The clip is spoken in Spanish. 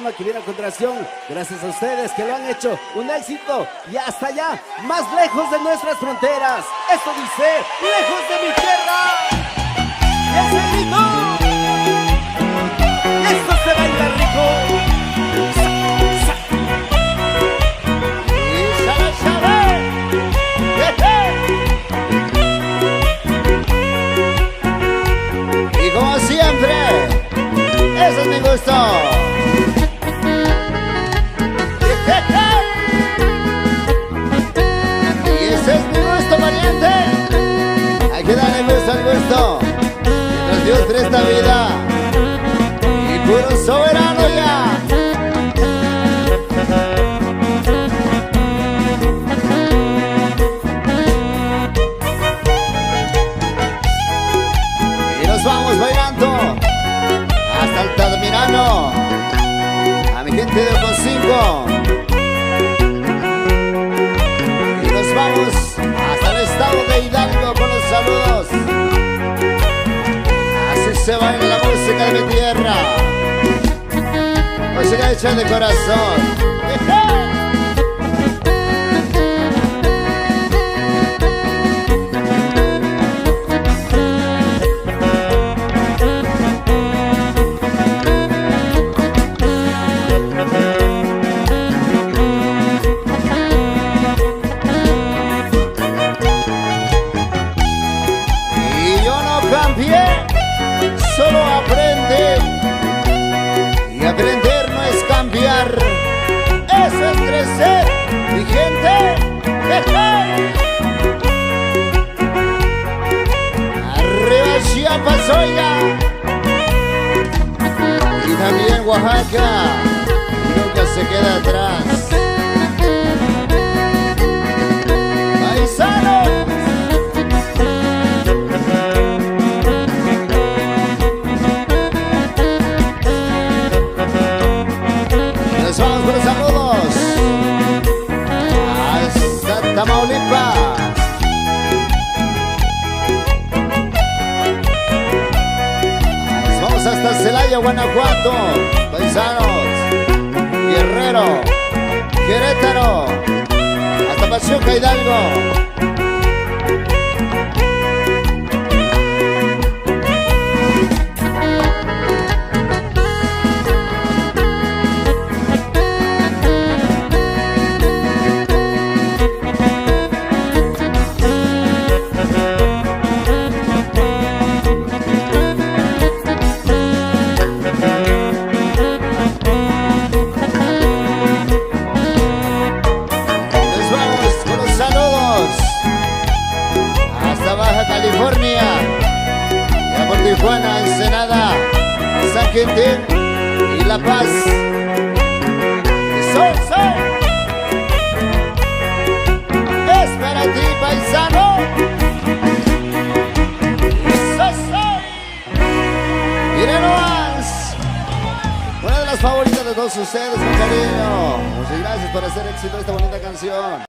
tema que viene a continuación, gracias a ustedes que lo han hecho un éxito y hasta allá, más lejos de nuestras fronteras. Esto dice, lejos de mi tierra. Y ese grito, y esto se baila rico. Como siempre, eso es mi gusto. Y ese es mi gusto, valiente. Hay que darle gusto al gusto. Mientras Dios presta vida y puro soberano ya. Vamos bailando hasta Altamirano, a mi gente de Oco 5, y nos vamos hasta el estado de Hidalgo con los saludos. Así se baila la música de mi tierra, música hecha de corazón. Solo aprende, y aprender no es cambiar, eso es crecer, mi gente. Arriba Chiapas, oiga, y también Oaxaca, nunca se queda atrás. Paisanos, vamos con los saludos hasta Tamaulipas. Vamos hasta Celaya, Guanajuato, paisanos, Guerrero, Querétaro, hasta Pachuca, Hidalgo. Baja California, ya por Tijuana, Ensenada, San Quintín y La Paz. ¡Soy! Es para ti, paisano. ¡Soy! Miren nomás, una de las favoritas de todos ustedes, con cariño. Muchas gracias por hacer éxito esta bonita canción.